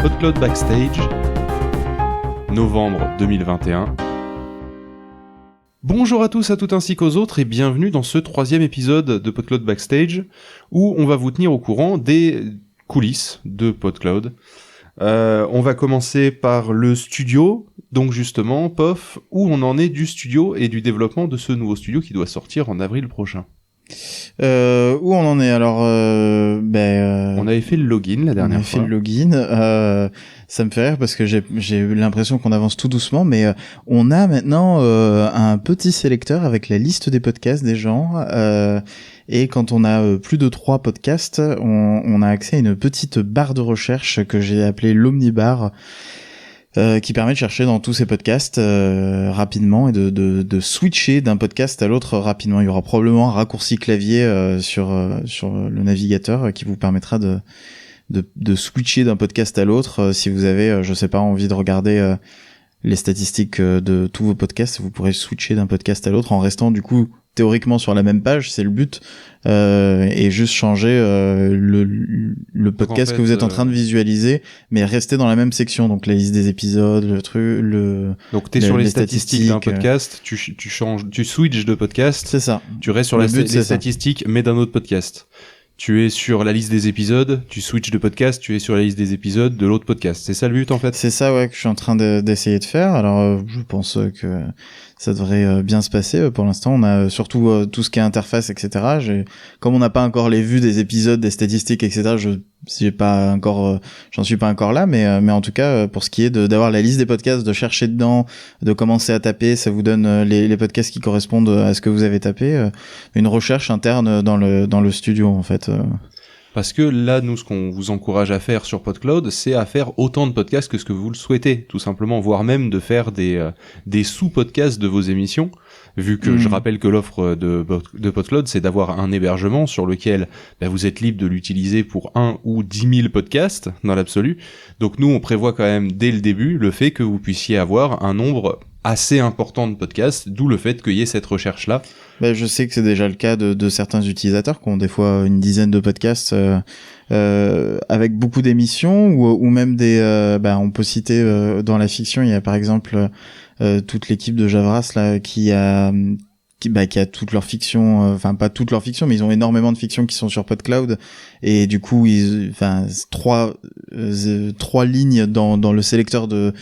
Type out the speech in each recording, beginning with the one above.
PodCloud Backstage, novembre 2021. Bonjour à tous, à toutes ainsi qu'aux autres et bienvenue dans ce 3e épisode de PodCloud Backstage où on va vous tenir au courant des coulisses de PodCloud. On va commencer par le studio, donc justement, POF, où on en est du studio et du développement de ce nouveau studio qui doit sortir en avril prochain. Où on en est alors on avait fait le login la dernière fois. On avait fait le login. Ça me fait rire parce que j'ai eu l'impression qu'on avance tout doucement, mais on a maintenant un petit sélecteur avec la liste des podcasts des gens. Et quand on a plus de 3 podcasts, on a accès à une petite barre de recherche que j'ai appelée l'Omnibar. Qui permet de chercher dans tous ces podcasts rapidement et de switcher d'un podcast à l'autre rapidement. Il y aura probablement un raccourci clavier sur le navigateur qui vous permettra de switcher d'un podcast à l'autre. Si vous avez, je sais pas, envie de regarder les statistiques de tous vos podcasts, vous pourrez switcher d'un podcast à l'autre en restant du coup théoriquement sur la même page, c'est le but, et juste changer le podcast en fait, que vous êtes en train de visualiser, mais rester dans la même section, donc la liste des épisodes, donc t'es sur les statistiques d'un podcast, tu switches de podcast, c'est ça. Tu restes sur les statistiques, mais d'un autre podcast. Tu es sur la liste des épisodes, tu switches de podcast, tu es sur la liste des épisodes de l'autre podcast. C'est ça le but en fait? C'est ça, ouais, que je suis en train d'essayer de faire. Alors, je pense que ça devrait bien se passer. Pour l'instant, on a surtout tout ce qui est interface, etc. Comme on n'a pas encore les vues des épisodes, des statistiques, etc. J'en suis pas encore là, mais en tout cas, pour ce qui est d'avoir la liste des podcasts, de chercher dedans, de commencer à taper, ça vous donne les podcasts qui correspondent à ce que vous avez tapé. Une recherche interne dans le studio, en fait. Parce que là, nous, ce qu'on vous encourage à faire sur PodCloud, c'est à faire autant de podcasts que ce que vous le souhaitez, tout simplement, voire même de faire des sous-podcasts de vos émissions, vu que je rappelle que l'offre de PodCloud, c'est d'avoir un hébergement sur lequel vous êtes libre de l'utiliser pour 1 ou 10 000 podcasts, dans l'absolu. Donc nous, on prévoit quand même, dès le début, le fait que vous puissiez avoir un nombre assez important de podcasts, d'où le fait qu'il y ait cette recherche-là. Je sais que c'est déjà le cas de certains utilisateurs qui ont des fois une dizaine de podcasts avec beaucoup d'émissions ou même on peut citer dans la fiction, il y a par exemple toute l'équipe de Javras là qui a toute leur fiction, enfin pas toute leur fiction, mais ils ont énormément de fictions qui sont sur PodCloud et du coup trois lignes dans le sélecteur de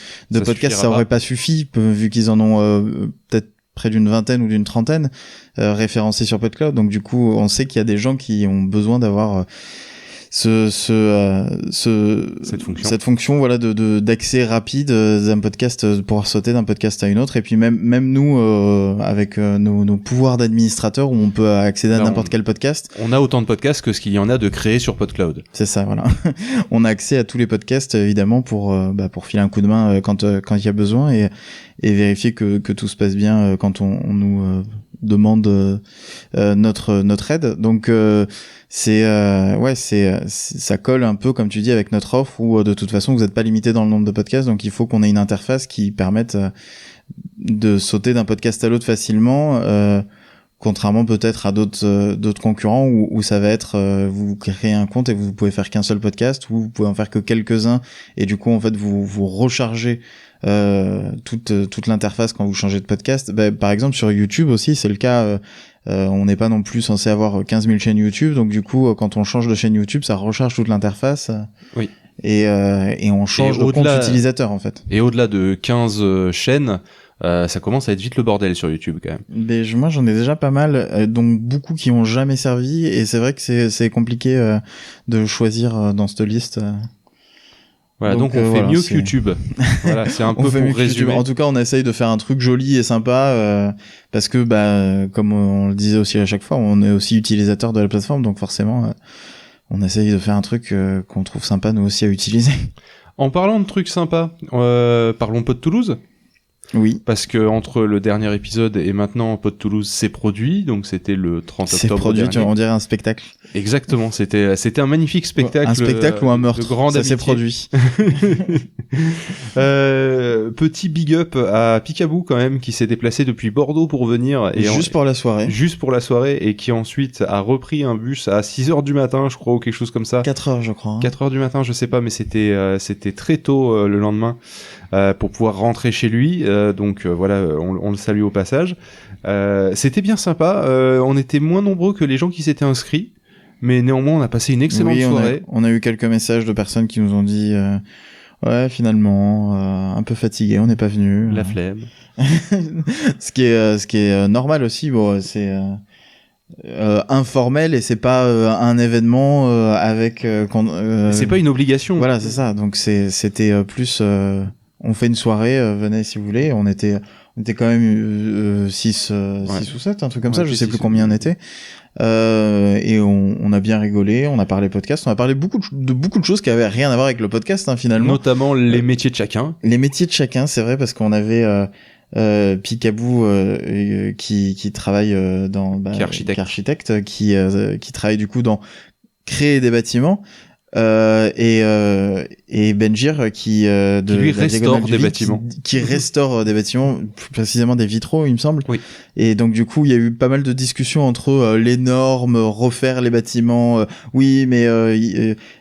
podcast, ça aurait pas suffi vu qu'ils en ont peut-être près d'une vingtaine ou d'une trentaine référencés sur PodCloud. Donc du coup, on sait qu'il y a des gens qui ont besoin d'avoir cette fonction voilà d'accès rapide d'un podcast, de pouvoir sauter d'un podcast à une autre. Et puis même nous avec nos pouvoirs d'administrateur où on peut accéder à n'importe quel podcast. On a autant de podcasts que ce qu'il y en a de créés sur PodCloud. C'est ça, voilà. On a accès à tous les podcasts évidemment pour filer un coup de main quand il y a besoin et vérifier que tout se passe bien quand on nous demande notre aide. Donc ça colle un peu comme tu dis avec notre offre où de toute façon vous n'êtes pas limité dans le nombre de podcasts, donc il faut qu'on ait une interface qui permette de sauter d'un podcast à l'autre facilement, contrairement peut-être à d'autres concurrents où ça va être vous créez un compte et vous pouvez faire qu'un seul podcast, ou vous pouvez en faire que quelques-uns et du coup en fait vous rechargez toute l'interface quand vous changez de podcast. Par exemple sur YouTube aussi c'est le cas. On n'est pas non plus censé avoir 15 000 chaînes YouTube, donc du coup quand on change de chaîne YouTube ça recharge toute l'interface. Oui. Et on change de compte utilisateur en fait. Et au-delà de 15 chaînes, ça commence à être vite le bordel sur YouTube quand même. Moi j'en ai déjà pas mal, donc beaucoup qui ont jamais servi, et c'est vrai que c'est compliqué de choisir dans cette liste. Voilà, donc on fait mieux que YouTube. Voilà, c'est un peu pour résumer. En tout cas, on essaye de faire un truc joli et sympa, parce que comme on le disait aussi à chaque fois, on est aussi utilisateur de la plateforme, donc forcément, on essaye de faire un truc qu'on trouve sympa nous aussi à utiliser. En parlant de trucs sympas, parlons pas de Toulouse. Oui. Parce que entre le dernier épisode et maintenant, Pod Toulouse s'est produit, donc c'était le 30 octobre. C'est produit, dernier. on dirait un spectacle. Exactement, c'était un magnifique spectacle. Un spectacle ou un meurtre. De grande ça s'est amitié. produit. Petit big up à Picaboo quand même, qui s'est déplacé depuis Bordeaux pour venir. Et juste pour la soirée. Juste pour la soirée, et qui ensuite a repris un bus à 6h du matin, je crois, ou quelque chose comme ça. 4h, je crois. 4h du matin, je sais pas, mais c'était très tôt le lendemain. Pour pouvoir rentrer chez lui, donc voilà, on le salue au passage. C'était bien sympa, on était moins nombreux que les gens qui s'étaient inscrits, mais néanmoins on a passé une excellente soirée. On a eu quelques messages de personnes qui nous ont dit ouais, finalement un peu fatigué, on n'est pas venu. La flemme. ce qui est normal aussi, bon, c'est informel et c'est pas un événement avec c'est pas une obligation. Voilà, c'est ça. Donc c'était plus on fait une soirée, venez si vous voulez. On était quand même 6 ou 7, un truc comme ça, je sais plus combien on était. Et on a bien rigolé, on a parlé podcast, on a parlé beaucoup de choses qui avaient rien à voir avec le podcast, hein, finalement. Notamment les métiers de chacun. Les métiers de chacun, c'est vrai, parce qu'on avait Picaboo qui travaille qui est architecte, qui travaille du coup dans créer des bâtiments. Et Benjir qui lui restaure des bâtiments, qui restaure des bâtiments, plus précisément des vitraux, il me semble. Oui. Et donc du coup il y a eu pas mal de discussions entre les normes, refaire les bâtiments, oui mais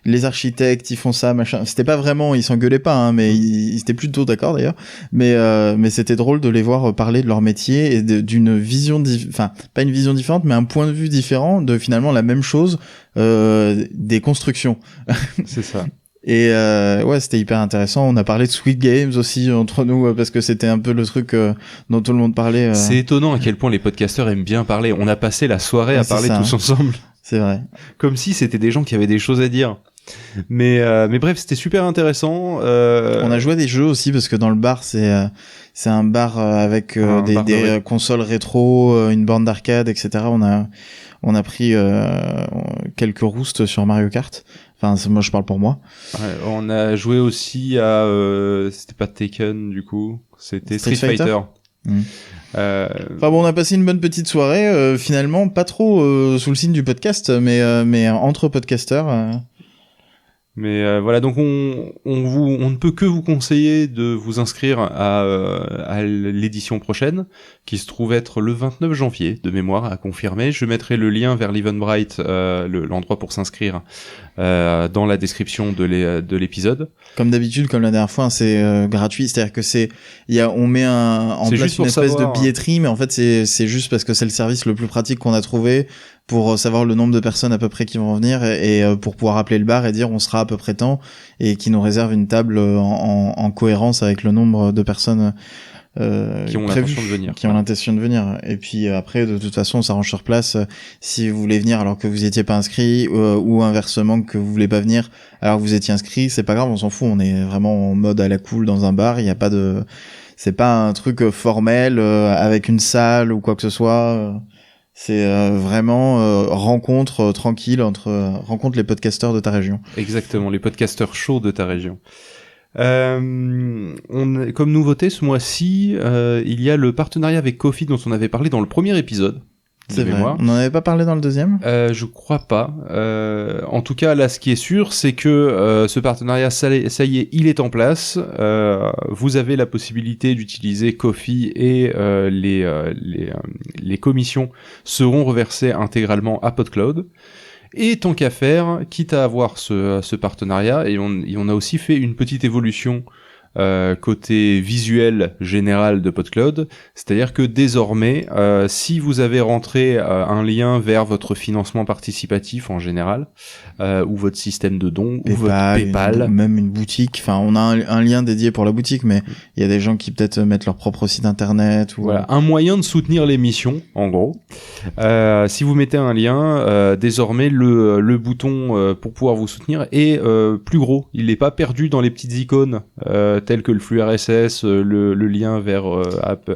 les architectes ils font ça machin. C'était pas vraiment, ils s'engueulaient pas, hein, mais ils étaient plutôt d'accord d'ailleurs. Mais c'était drôle de les voir parler de leur métier et d'une vision, enfin pas une vision différente, mais un point de vue différent de finalement la même chose. Des constructions. C'est ça. Et ouais, c'était hyper intéressant. On a parlé de Squid Games aussi entre nous parce que c'était un peu le truc dont tout le monde parlait. C'est étonnant à quel point les podcasteurs aiment bien parler. On a passé la soirée à parler tous ensemble. C'est vrai. Comme si c'était des gens qui avaient des choses à dire. Mais bref, c'était super intéressant. On a joué à des jeux aussi parce que dans le bar, c'est un bar avec des consoles rétro, une borne d'arcade, etc. On a pris quelques roustes sur Mario Kart. Enfin, moi, je parle pour moi. Ouais, on a joué aussi à... c'était pas Taken, du coup. C'était Street Fighter. Enfin bon, on a passé une bonne petite soirée. Finalement, pas trop sous le signe du podcast, mais entre podcasteurs... Mais voilà, donc on ne peut que vous conseiller de vous inscrire à l'édition prochaine, qui se trouve être le 29 janvier, de mémoire, à confirmer. Je mettrai le lien vers l'Eventbrite, l'endroit pour s'inscrire, dans la description de l'épisode. Comme d'habitude, comme la dernière fois, c'est gratuit, c'est-à-dire que on met en place une espèce de billetterie, mais en fait c'est juste parce que c'est le service le plus pratique qu'on a trouvé pour savoir le nombre de personnes à peu près qui vont venir et pour pouvoir appeler le bar et dire on sera à peu près tant et qui nous réserve une table en cohérence avec le nombre de personnes qui ont l'intention de venir. Qui ont l'intention de venir. Et puis après, de toute façon, on s'arrange sur place. Si vous voulez venir alors que vous étiez pas inscrit ou inversement que vous voulez pas venir alors que vous étiez inscrit, c'est pas grave, on s'en fout. On est vraiment en mode à la cool dans un bar. Il y a pas de, c'est pas un truc formel avec une salle ou quoi que ce soit. C'est vraiment rencontre tranquille rencontre les podcasteurs de ta région. Exactement, les podcasteurs chauds de ta région. Comme nouveauté ce mois-ci, il y a le partenariat avec Ko-fi dont on avait parlé dans le premier épisode. C'est vrai. On n'en avait pas parlé dans le deuxième ? Je crois pas. En tout cas, là, ce qui est sûr, c'est que ce partenariat, ça y est, il est en place. Vous avez la possibilité d'utiliser Ko-fi et les commissions seront reversées intégralement à PodCloud. Et tant qu'à faire, quitte à avoir ce partenariat, et on a aussi fait une petite évolution côté visuel général de PodCloud, c'est-à-dire que désormais, si vous avez rentré un lien vers votre financement participatif en général, ou votre système de dons, ou votre PayPal, même une boutique, enfin on a un lien dédié pour la boutique, mais il y a des gens qui peut-être mettent leur propre site internet. Ou... Voilà, un moyen de soutenir l'émission, en gros. Si vous mettez un lien, désormais le bouton pour pouvoir vous soutenir est plus gros. Il n'est pas perdu dans les petites icônes tels que le flux RSS, le lien vers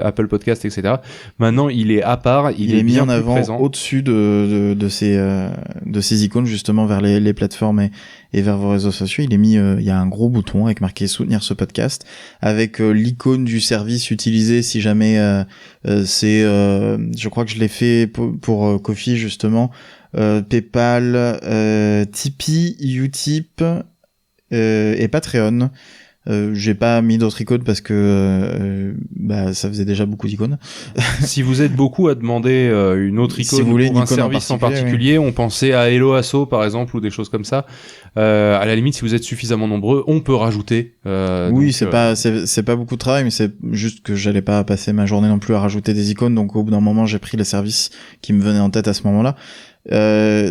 Apple Podcast, etc. Maintenant, il est à part, il est mis bien en avant présent. au-dessus de ces icônes justement vers les plateformes et vers vos réseaux sociaux. Il est mis, il y a un gros bouton avec marqué soutenir ce podcast, avec l'icône du service utilisé si jamais je crois que je l'ai fait pour Ko-fi justement, PayPal, Tipeee, Utip et Patreon. J'ai pas mis d'autres icônes parce que ça faisait déjà beaucoup d'icônes. Si vous êtes beaucoup à demander une autre icône si vous voulez pour un service en particulier, on pensait à Hello Asso par exemple ou des choses comme ça. À la limite, si vous êtes suffisamment nombreux, on peut rajouter. Oui, c'est pas beaucoup de travail, mais c'est juste que j'allais pas passer ma journée non plus à rajouter des icônes, donc au bout d'un moment, j'ai pris les services qui me venaient en tête à ce moment-là.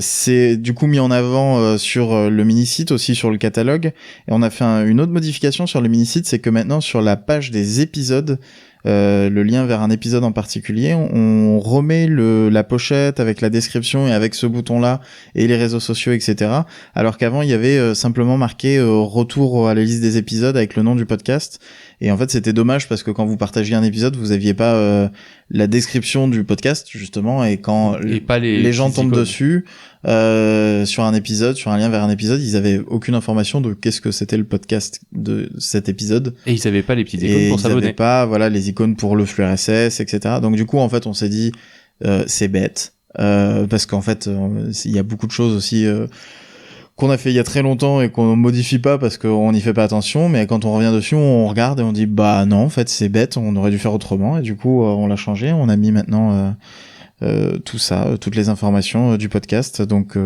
C'est du coup mis en avant sur le mini-site, aussi sur le catalogue, et on a fait une autre modification sur le mini-site, c'est que maintenant sur la page des épisodes, le lien vers un épisode en particulier, on remet la pochette avec la description et avec ce bouton-là et les réseaux sociaux, etc. Alors qu'avant, il y avait simplement marqué retour à la liste des épisodes avec le nom du podcast. Et en fait, c'était dommage parce que quand vous partagiez un épisode, vous aviez pas la description du podcast, justement, et quand les gens tombent dessus sur un épisode, sur un lien vers un épisode, ils avaient aucune information de qu'est-ce que c'était le podcast de cet épisode. Et ils avaient pas les petites icônes pour s'abonner. Ils avaient pas, voilà, les icônes pour le flux RSS, etc. Donc du coup, en fait, on s'est dit, c'est bête, parce qu'en fait, il y a beaucoup de choses aussi qu'on a fait il y a très longtemps et qu'on modifie pas parce qu'on n'y fait pas attention, mais quand on revient dessus, on regarde et on dit bah non, en fait c'est bête, on aurait dû faire autrement, et du coup on l'a changé, on a mis maintenant tout ça, toutes les informations du podcast, donc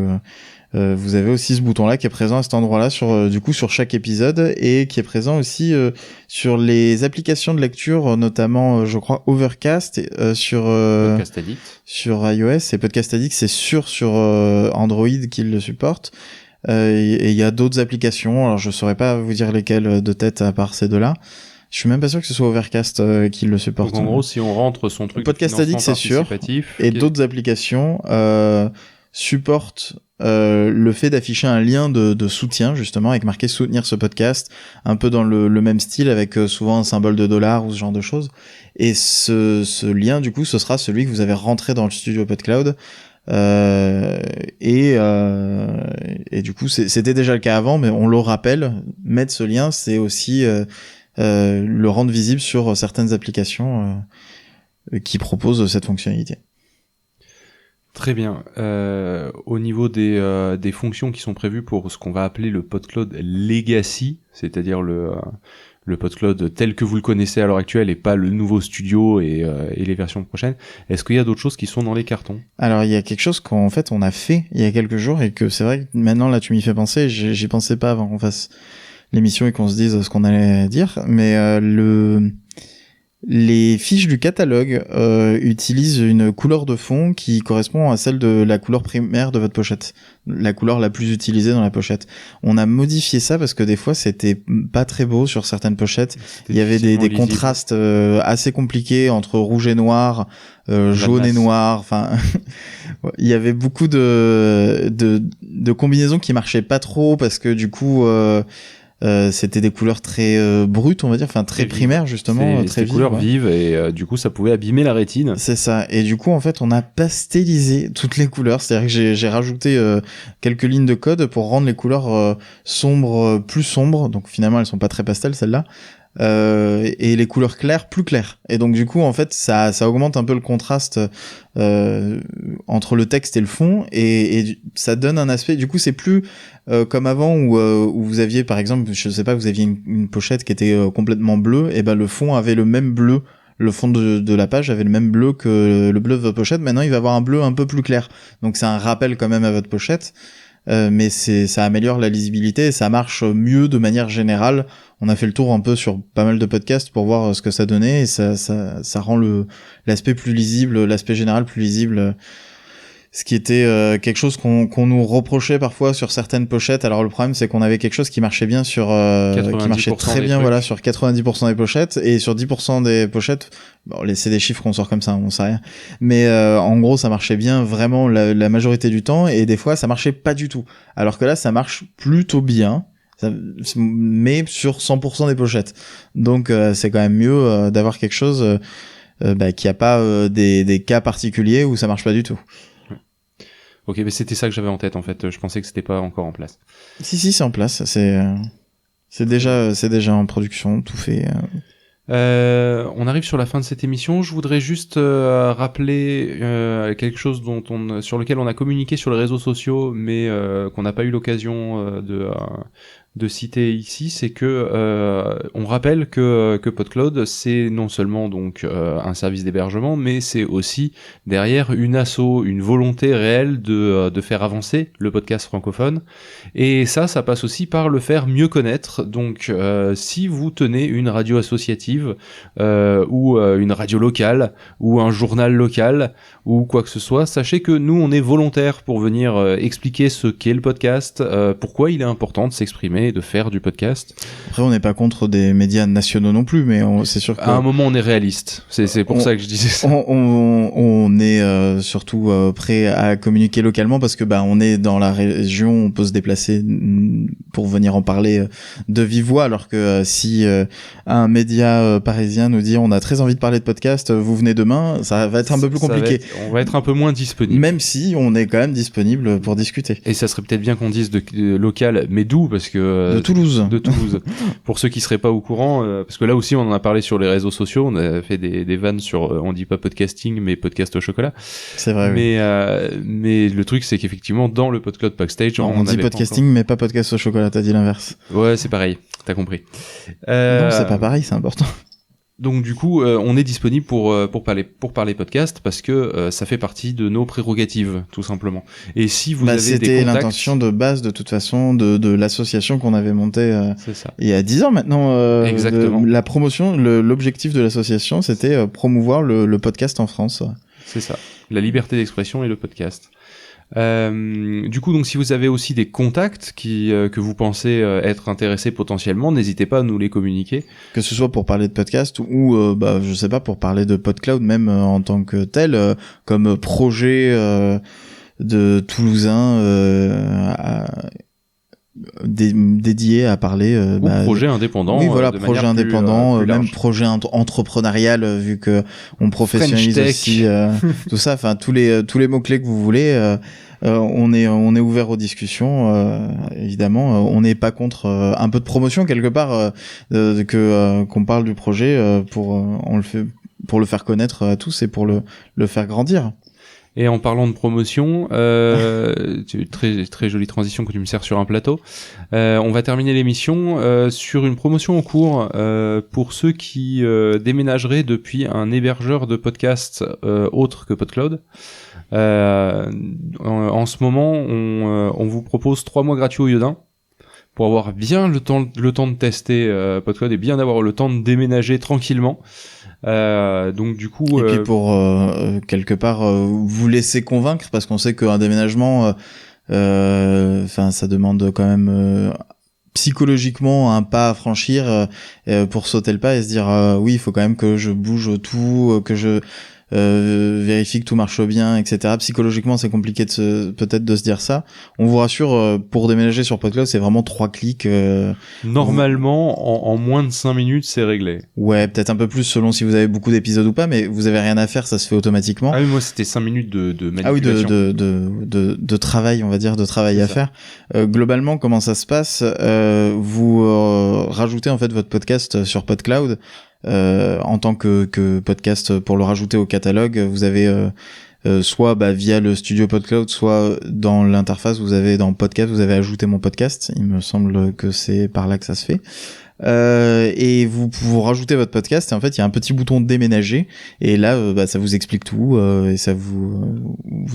vous avez aussi ce bouton là qui est présent à cet endroit là sur chaque épisode, et qui est présent aussi sur les applications de lecture, notamment je crois Overcast sur Podcast Addict sur iOS, et Podcast Addict c'est sur Android qui le supporte. Et il y a d'autres applications, alors je saurais pas vous dire lesquelles de tête à part ces deux-là. Je suis même pas sûr que ce soit Overcast qui le supporte. Donc en gros, si on rentre son truc Podcast Addict, c'est sûr, et d'autres applications supportent le fait d'afficher un lien de soutien, justement, avec marqué soutenir ce podcast, un peu dans le même style, avec souvent un symbole de $, ou ce genre de choses. Et ce lien, du coup, ce sera celui que vous avez rentré dans le studio PodCloud. Et du coup c'était déjà le cas avant, mais on le rappelle, mettre ce lien, c'est aussi le rendre visible sur certaines applications qui proposent cette fonctionnalité. Très bien. Au niveau des fonctions qui sont prévues pour ce qu'on va appeler le PodCloud Legacy, c'est-à-dire le PodCloud tel que vous le connaissez à l'heure actuelle et pas le nouveau studio et les versions prochaines. Est-ce qu'il y a d'autres choses qui sont dans les cartons? Alors, il y a quelque chose qu'en fait on a fait il y a quelques jours, et que c'est vrai que maintenant là tu m'y fais penser, j'y pensais pas avant qu'on fasse l'émission et qu'on se dise ce qu'on allait dire, mais les fiches du catalogue utilisent une couleur de fond qui correspond à celle de la couleur primaire de votre pochette, la couleur la plus utilisée dans la pochette. On a modifié ça parce que des fois c'était pas très beau sur certaines pochettes. Il y avait des contrastes assez compliqués entre rouge et noir, jaune et noir, enfin il y avait beaucoup de combinaisons qui marchaient pas trop parce que du coup c'était des couleurs très brutes, on va dire, enfin très primaires justement, très vives, couleurs vives, et du coup ça pouvait abîmer la rétine. C'est ça. Et du coup en fait on a pastelisé toutes les couleurs, c'est-à-dire que j'ai rajouté quelques lignes de code pour rendre les couleurs sombres plus sombres, donc finalement elles sont pas très pastel celles-là. Et les couleurs claires plus claires, et donc du coup en fait ça augmente un peu le contraste entre le texte et le fond, et ça donne un aspect, du coup c'est plus comme avant où vous aviez par exemple, je sais pas, vous aviez une pochette qui était complètement bleue, et ben le fond avait le même bleu, le fond de la page avait le même bleu que le bleu de votre pochette. Maintenant il va avoir un bleu un peu plus clair, donc c'est un rappel quand même à votre pochette. Mais ça améliore la lisibilité et ça marche mieux de manière générale. On a fait le tour un peu sur pas mal de podcasts pour voir ce que ça donnait, et ça rend l'aspect plus lisible, l'aspect général plus lisible. Ce qui était quelque chose qu'on nous reprochait parfois sur certaines pochettes. Alors le problème c'est qu'on avait quelque chose qui marchait bien sur qui marchait très bien, voilà, sur 90% des pochettes, et sur 10% des pochettes, bon, c'est des chiffres qu'on sort comme ça, on sait rien, mais en gros ça marchait bien vraiment la majorité du temps, et des fois ça marchait pas du tout. Alors que là ça marche plutôt bien. mais sur 100% des pochettes. Donc c'est quand même mieux d'avoir quelque chose qui a pas des cas particuliers où ça marche pas du tout. Ok, mais c'était ça que j'avais en tête en fait. Je pensais que c'était pas encore en place. Si, c'est en place. C'est déjà en production, tout fait. On arrive sur la fin de cette émission. Je voudrais juste rappeler quelque chose sur lequel on a communiqué sur les réseaux sociaux, mais qu'on n'a pas eu l'occasion de citer ici, c'est que on rappelle que PodCloud, c'est non seulement donc un service d'hébergement, mais c'est aussi derrière une volonté réelle de faire avancer le podcast francophone. Et ça passe aussi par le faire mieux connaître. Donc si vous tenez une radio associative ou une radio locale ou un journal local ou quoi que ce soit, sachez que nous on est volontaires pour venir expliquer ce qu'est le podcast, pourquoi il est important de s'exprimer, de faire du podcast. Après, on n'est pas contre des médias nationaux non plus, mais c'est sûr qu'à un moment on est réaliste. C'est pour ça que je disais ça. On est surtout prêt à communiquer localement parce que on est dans la région, on peut se déplacer pour venir en parler de vive voix, alors que si un média parisien nous dit on a très envie de parler de podcast, vous venez demain, ça va être un peu plus compliqué. On va être un peu moins disponible. Même si on est quand même disponible pour discuter. Et ça serait peut-être bien qu'on dise de local, mais d'où, parce que de Toulouse. Pour ceux qui seraient pas au courant, parce que là aussi on en a parlé sur les réseaux sociaux, on a fait des vannes sur, on dit pas podcasting, mais podcast au chocolat. C'est vrai. Mais le truc c'est qu'effectivement dans le PodCloud Backstage, on dit podcasting, mais pas podcast au chocolat. T'as dit l'inverse. Ouais, c'est pareil. T'as compris. Non, c'est pas pareil, c'est important. Donc du coup, on est disponible pour parler podcast parce que ça fait partie de nos prérogatives, tout simplement. Et si vous avez des contacts... C'était l'intention de base, de toute façon, de l'association qu'on avait montée il y a 10 ans maintenant. Exactement. La promotion, l'objectif de l'association, c'était promouvoir le podcast en France. C'est ça. La liberté d'expression et le podcast. Du coup, donc si vous avez aussi des contacts que vous pensez être intéressés potentiellement, n'hésitez pas à nous les communiquer. Que ce soit pour parler de podcast ou je sais pas, pour parler de PodCloud même en tant que tel, comme projet de Toulousain dédié à parler ou projet indépendant. Oui, voilà, projet indépendant, plus même projet entrepreneurial, vu que on professionnalise aussi tout ça. Enfin, tous les mots clés que vous voulez. On est ouvert aux discussions, évidemment. On n'est pas contre un peu de promotion quelque part, qu'on parle du projet on le fait pour le faire connaître à tous et pour le faire grandir. Et en parlant de promotion, très très jolie transition que tu me sers sur un plateau. On va terminer l'émission sur une promotion en cours pour ceux qui déménageraient depuis un hébergeur de podcast autre que PodCloud. En ce moment, on vous propose 3 mois gratuits au Yodin pour avoir bien le temps de tester PodCloud et bien d'avoir le temps de déménager tranquillement. Donc du coup, et puis pour quelque part vous laisser convaincre, parce qu'on sait qu'un déménagement, ça demande quand même psychologiquement un pas à franchir pour sauter le pas et se dire oui, il faut quand même que je bouge tout, que je vérifie que tout marche bien, etc. Psychologiquement, c'est compliqué peut-être de se dire ça. On vous rassure, pour déménager sur PodCloud, c'est vraiment 3 clics. Normalement, en moins de 5 minutes, c'est réglé. Ouais, peut-être un peu plus selon si vous avez beaucoup d'épisodes ou pas, mais vous avez rien à faire, ça se fait automatiquement. Ah oui, moi c'était 5 minutes de manipulation. Ah oui, de travail, on va dire, de travail à faire. Globalement, comment ça se passe? Vous rajoutez en fait votre podcast sur PodCloud. En tant que podcast, pour le rajouter au catalogue, vous avez soit via le studio PodCloud, soit dans l'interface, vous avez dans podcast, vous avez ajouté mon podcast. Il me semble que c'est par là que ça se fait. Et vous rajoutez votre podcast et en fait il y a un petit bouton déménager et là ça vous explique tout et ça vous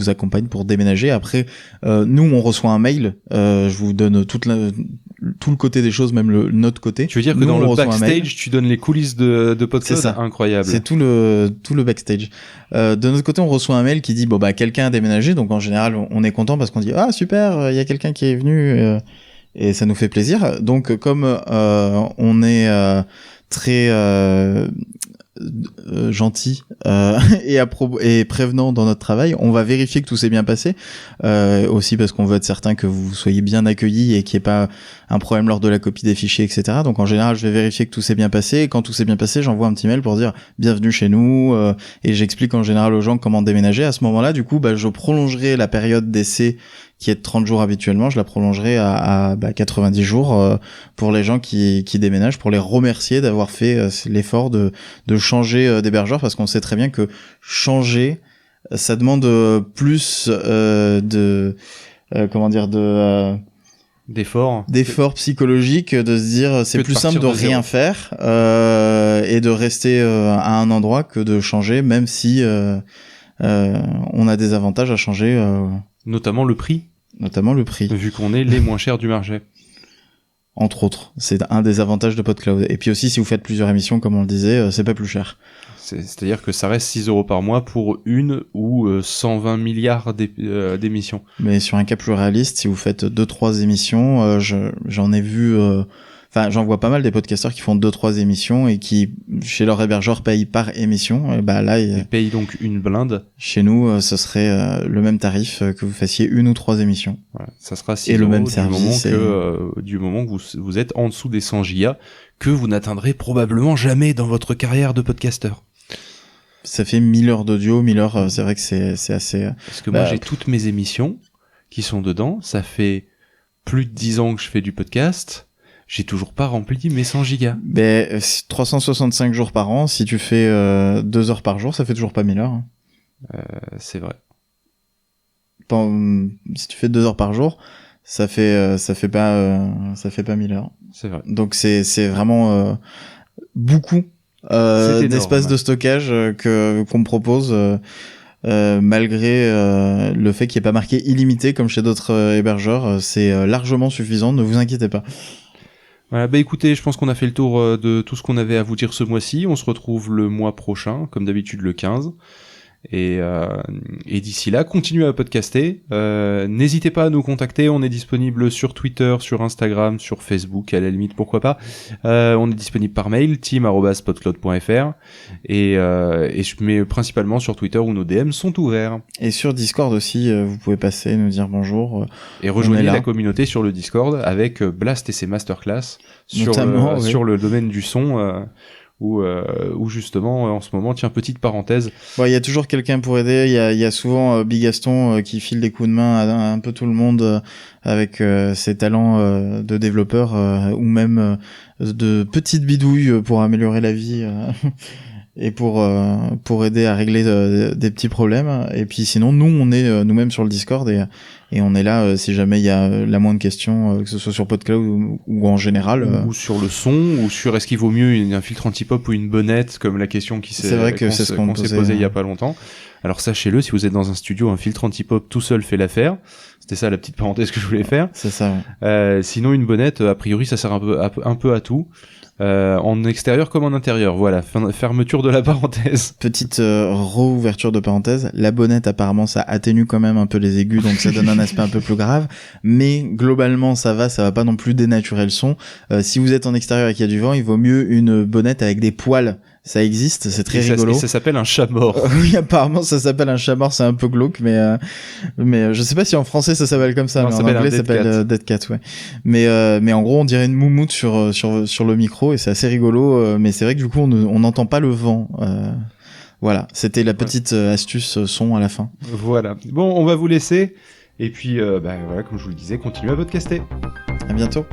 accompagne pour déménager. Après nous on reçoit un mail, je vous donne tout le côté des choses, même notre côté. Tu veux dire que dans le backstage tu donnes les coulisses de PodCloud? C'est ça. Incroyable. C'est tout le backstage. De notre côté on reçoit un mail qui dit quelqu'un a déménagé, donc en général on est content parce qu'on dit ah super, il y a quelqu'un qui est venu et ça nous fait plaisir. Donc comme on est très gentil et prévenant dans notre travail. On va vérifier que tout s'est bien passé, aussi parce qu'on veut être certain que vous soyez bien accueillis et qu'il n'y ait pas un problème lors de la copie des fichiers, etc. Donc en général, je vais vérifier que tout s'est bien passé. Et quand tout s'est bien passé, j'envoie un petit mail pour dire bienvenue chez nous, et j'explique en général aux gens comment déménager. À ce moment-là, du coup, je prolongerai la période d'essai qui est de 30 jours habituellement, je la prolongerai à 90 jours pour les gens qui déménagent, pour les remercier d'avoir fait l'effort de changer d'hébergeur, parce qu'on sait très bien que changer, ça demande plus d'efforts psychologiques, de se dire c'est plus simple de rien faire et de rester à un endroit que de changer, même si on a des avantages à changer. Notamment le prix. Vu qu'on est les moins chers du marché. Entre autres. C'est un des avantages de PodCloud. Et puis aussi, si vous faites plusieurs émissions, comme on le disait, c'est pas plus cher. C'est-à-dire que ça reste 6 € par mois pour une ou 120 milliards d'émissions. Mais sur un cas plus réaliste, si vous faites 2-3 émissions, j'en ai vu... j'en vois pas mal des podcasteurs qui font 2-3 émissions et qui, chez leur hébergeur, payent par émission. Et là, ils payent donc une blinde. Chez nous, ce serait le même tarif que vous fassiez 1 ou 3 émissions. Voilà, ça sera 6 et le même service. Du moment que vous êtes en dessous des 100 gigas, que vous n'atteindrez probablement jamais dans votre carrière de podcasteur. Ça fait 1000 heures d'audio, 1000 heures, c'est vrai que c'est assez... Parce que moi, j'ai toutes mes émissions qui sont dedans. Ça fait plus de 10 ans que je fais du podcast. J'ai toujours pas rempli mes 100 gigas. 365 jours par an, si tu fais 2 heures par jour, ça fait toujours pas 1000 heures. C'est vrai. Si tu fais 2 heures par jour, ça fait pas 1000 heures. C'est vrai. Donc c'est vraiment beaucoup d'espace de stockage qu'on me propose. Malgré le fait qu'il n'y ait pas marqué illimité comme chez d'autres hébergeurs, c'est largement suffisant, ne vous inquiétez pas. Voilà, écoutez, je pense qu'on a fait le tour de tout ce qu'on avait à vous dire ce mois-ci. On se retrouve le mois prochain, comme d'habitude le 15. Et d'ici là, continuez à podcaster. N'hésitez pas à nous contacter. On est disponible sur Twitter, sur Instagram, sur Facebook, à la limite, pourquoi pas. On est disponible par mail, team@podcloud.fr. Et je mets principalement sur Twitter où nos DM sont ouverts. Et sur Discord aussi, vous pouvez passer, nous dire bonjour. Et rejoignez la communauté sur le Discord avec Blast et ses masterclass sur le domaine du son. Où justement en ce moment, tiens, petite parenthèse, il y a toujours quelqu'un pour aider. Il y a souvent Bigaston qui file des coups de main à un peu tout le monde avec ses talents de développeur ou même de petites bidouilles pour améliorer la vie et pour aider à régler des petits problèmes. Et puis sinon, nous on est nous-mêmes sur le Discord et on est là si jamais il y a la moindre question, que ce soit sur PodCloud ou en général. Ou sur le son, ou sur est-ce qu'il vaut mieux un filtre anti-pop ou une bonnette, comme la question qu'on s'est posée il y a pas longtemps. Alors sachez-le, si vous êtes dans un studio, un filtre anti-pop tout seul fait l'affaire. C'était ça la petite parenthèse que je voulais faire. C'est ça. Sinon une bonnette, a priori, ça sert un peu à tout. En extérieur comme en intérieur, voilà, fermeture de la parenthèse. Petite réouverture de parenthèse, la bonnette apparemment ça atténue quand même un peu les aigus, donc ça donne un aspect un peu plus grave, mais globalement ça va pas non plus dénaturer le son. Si vous êtes en extérieur et qu'il y a du vent, il vaut mieux une bonnette avec des poils. Ça existe, c'est très rigolo. Ça s'appelle un chat mort. Oui, apparemment ça s'appelle un chat mort, c'est un peu glauque, mais je sais pas si en français ça s'appelle comme ça, non, mais en anglais ça s'appelle Dead Cat, ouais. Mais en gros on dirait une moumoute sur le micro et c'est assez rigolo, mais c'est vrai que du coup on n'entend pas le vent. Voilà, c'était la petite astuce son à la fin. Voilà. Bon, on va vous laisser et puis voilà, comme je vous le disais, continuez à podcaster. À bientôt.